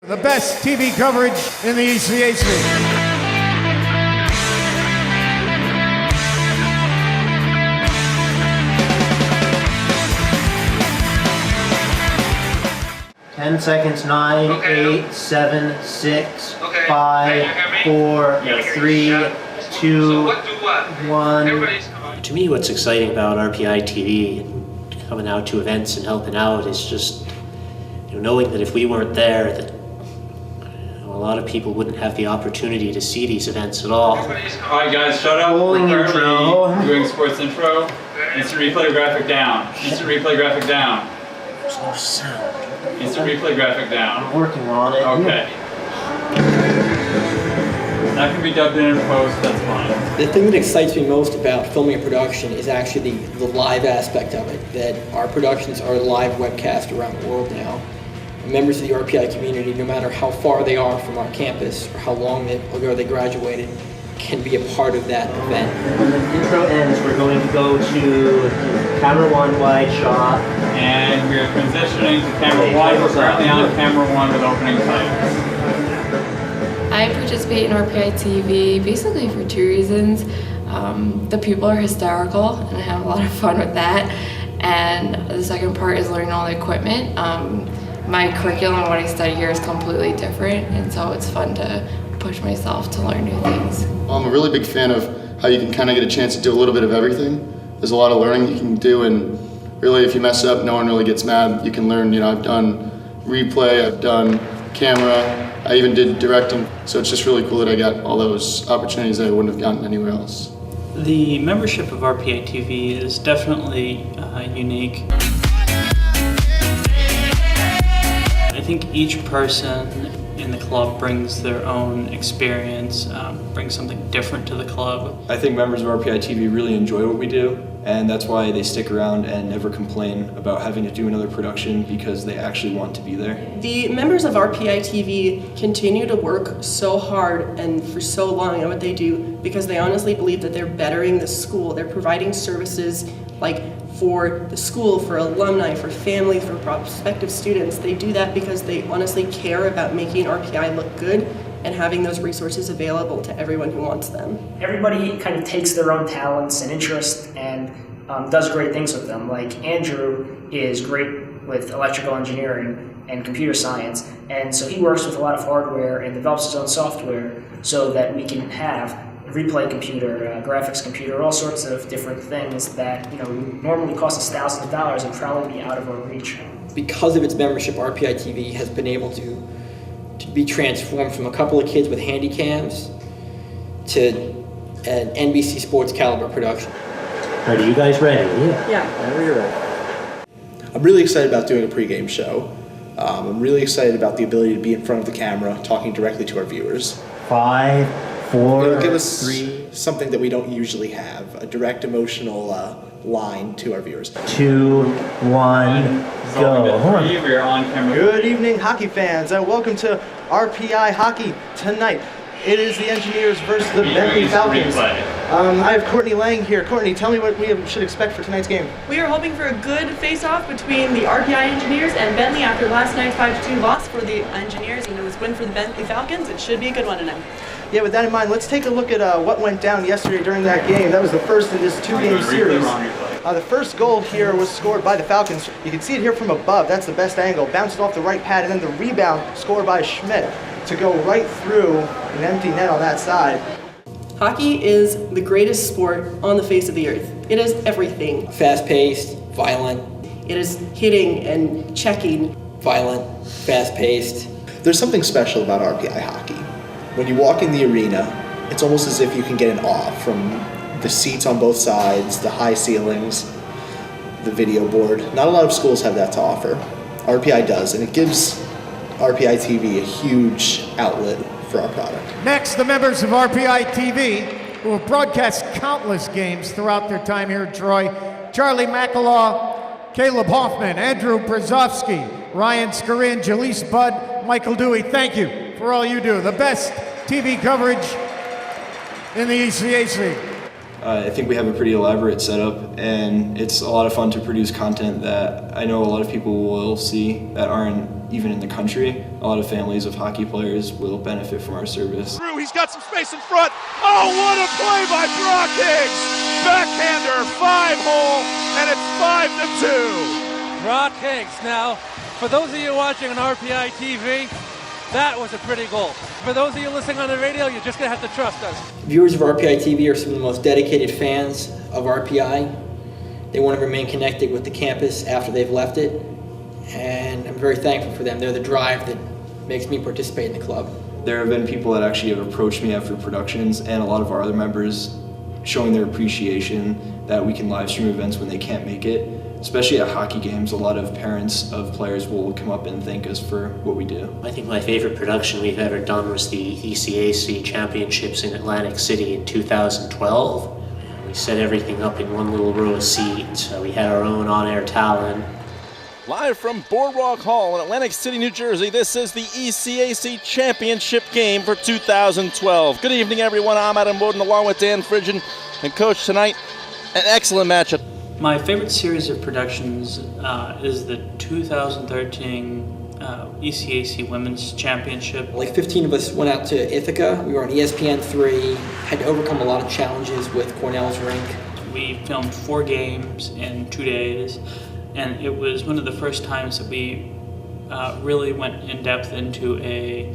The best TV coverage in the ECAC. Ten seconds. 9, 8, 7, 6, 5, 4, 3, 2, 1. To me, what's exciting about RPI TV, coming out to events and helping out, is just knowing that if we weren't there, that a lot of people wouldn't have the opportunity to see these events at all. Alright guys, shut up. We're currently doing sports intro. Instant replay graphic down. Instant replay graphic down. There's no sound. Instant replay graphic down. I'm working on it. Okay. That can be dubbed in post, that's fine. The thing that excites me most about filming a production is actually the live aspect of it, that our productions are live webcast around the world now. Members of the RPI community, no matter how far they are from our campus or how long ago they graduated, can be a part of that event. When the intro ends, we're going to go to camera 1 wide shot. And we are transitioning to camera 1. We're currently on camera 1 with opening titles. I participate in RPI TV basically for two reasons. The people are hysterical and I have a lot of fun with that. And the second part is learning all the equipment. My curriculum and what I study here is completely different, and so it's fun to push myself to learn new things. I'm a really big fan of how you can kind of get a chance to do a little bit of everything. There's a lot of learning you can do, and really if you mess up, no one really gets mad. You can learn, I've done replay, I've done camera, I even did directing, so it's just really cool that I got all those opportunities that I wouldn't have gotten anywhere else. The membership of RPI TV is definitely unique. I think each person in the club brings their own experience, brings something different to the club. I think members of RPI TV really enjoy what we do, and that's why they stick around and never complain about having to do another production, because they actually want to be there. The members of RPI TV continue to work so hard and for so long at what they do because they honestly believe that they're bettering the school. They're providing services like for the school, for alumni, for family, for prospective students. They do that because they honestly care about making RPI look good and having those resources available to everyone who wants them. Everybody kind of takes their own talents and interests and does great things with them. Like Andrew is great with electrical engineering and computer science, and so he works with a lot of hardware and develops his own software so that we can have a replay computer, graphics computer, all sorts of different things that normally cost us thousands of dollars and probably be out of our reach. Because of its membership, RPI TV has been able to be transformed from a couple of kids with handy cams to an NBC Sports caliber production. Are you guys ready? Yeah. Whenever you're ready. I'm really excited about doing a pregame show. I'm really excited about the ability to be in front of the camera, talking directly to our viewers. 5, 4, It'll give us 3, something that we don't usually have, a direct emotional line to our viewers. 2, 1, go. We are on camera. Good evening, hockey fans, and welcome to RPI Hockey tonight. It is the Engineers versus the Bentley Falcons. I have Courtney Lang here. Courtney, tell me what we should expect for tonight's game. We are hoping for a good face-off between the RPI Engineers and Bentley after last night's 5-2 loss for the Engineers, and it was a win for the Bentley Falcons. It should be a good one tonight. Yeah, with that in mind, let's take a look at what went down yesterday during that game. That was the first in this two-game series. The first goal here was scored by the Falcons. You can see it here from above. That's the best angle. Bounced off the right pad, and then the rebound scored by Schmidt to go right through an empty net on that side. Hockey is the greatest sport on the face of the earth. It is everything. Fast-paced, violent. It is hitting and checking. Violent, fast-paced. There's something special about RPI hockey. When you walk in the arena, it's almost as if you can get an awe from the seats on both sides, the high ceilings, the video board. Not a lot of schools have that to offer. RPI does, and it gives RPI TV a huge outlet for our product. Next, the members of RPI TV, who have broadcast countless games throughout their time here in Troy. Charlie McElhaw, Caleb Hoffman, Andrew Brzozowski, Ryan Skarin, Jaleese Budd, Michael Dewey. Thank you for all you do. The best TV coverage in the ECAC. I think we have a pretty elaborate setup, and it's a lot of fun to produce content that I know a lot of people will see that aren't even in the country. A lot of families of hockey players will benefit from our service. He's got some space in front. Oh, what a play by Brock Higgs! Backhander, 5-hole, and it's 5-2. Brock Higgs. Now, for those of you watching on RPI TV, that was a pretty goal. For those of you listening on the radio, you're just going to have to trust us. Viewers of RPI TV are some of the most dedicated fans of RPI. They want to remain connected with the campus after they've left it, and I'm very thankful for them. They're the drive that makes me participate in the club. There have been people that actually have approached me after productions, and a lot of our other members showing their appreciation that we can live stream events when they can't make it. Especially at hockey games, a lot of parents of players will come up and thank us for what we do. I think my favorite production we've ever done was the ECAC Championships in Atlantic City in 2012. We set everything up in one little row of seats. We had our own on-air talent. Live from Boardwalk Hall in Atlantic City, New Jersey, this is the ECAC Championship game for 2012. Good evening, everyone. I'm Adam Woden along with Dan Frigin. And Coach, tonight, an excellent matchup. My favorite series of productions is the 2013 ECAC Women's Championship. Like 15 of us went out to Ithaca. We were on ESPN3, had to overcome a lot of challenges with Cornell's rink. We filmed 4 games in 2 days, and it was one of the first times that we really went in depth into a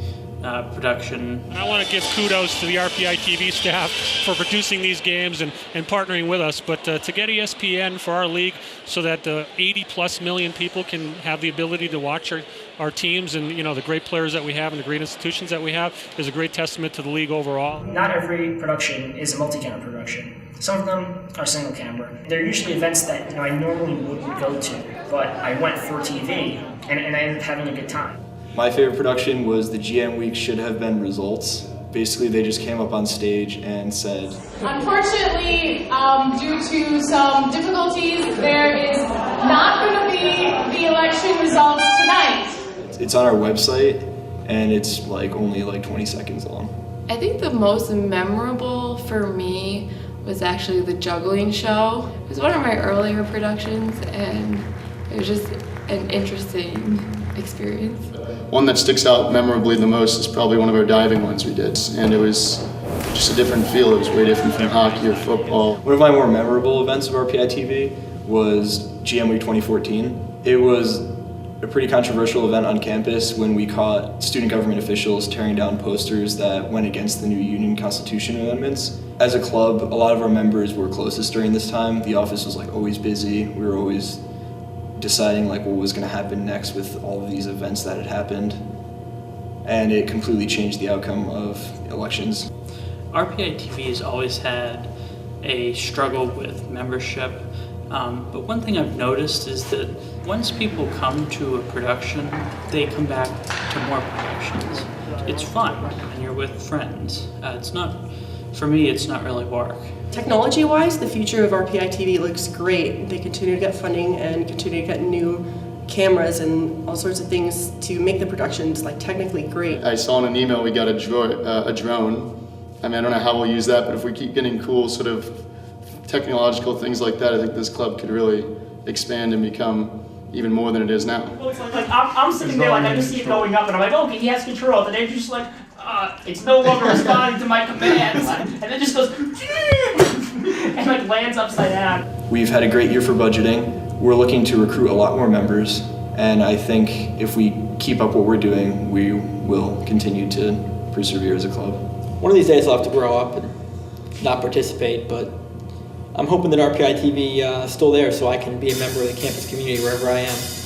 production. I want to give kudos to the RPI TV staff for producing these games and partnering with us, but to get ESPN for our league so that the 80+ million people can have the ability to watch our teams and the great players that we have and the great institutions that we have is a great testament to the league overall. Not every production is a multi-camera production. Some of them are single camera. They're usually events that I normally wouldn't go to, but I went for TV and I ended up having a good time. My favorite production was the GM Week Should Have Been Results. Basically, they just came up on stage and said, unfortunately, due to some difficulties, there is not going to be the election results tonight. It's on our website, and it's only 20 seconds long. I think the most memorable for me was actually the juggling show. It was one of my earlier productions, and it was just an interesting experience. One that sticks out memorably the most is probably one of our diving ones we did, and it was just a different feel. It was way different from hockey or football. One of my more memorable events of RPI TV was GM Week 2014. It was a pretty controversial event on campus when we caught student government officials tearing down posters that went against the new union constitution amendments. As a club, a lot of our members were closest during this time. The office was always busy. We were always deciding what was going to happen next with all of these events that had happened, and it completely changed the outcome of elections. RPI TV has always had a struggle with membership, but one thing I've noticed is that once people come to a production, they come back to more productions. It's fun, and you're with friends. For me, it's not really work. Technology-wise, the future of RPI TV looks great. They continue to get funding and continue to get new cameras and all sorts of things to make the productions technically great. I saw in an email we got a drone. I don't know how we'll use that, but if we keep getting cool sort of technological things like that, I think this club could really expand and become even more than it is now. Well, it's I'm sitting there I just see it going up and I'm like, okay, he has control. And they're just it's no longer responding to my commands. And it just goes, and lands upside down. We've had a great year for budgeting. We're looking to recruit a lot more members, and I think if we keep up what we're doing, we will continue to persevere as a club. One of these days I'll have to grow up and not participate, but I'm hoping that RPI TV is still there so I can be a member of the campus community wherever I am.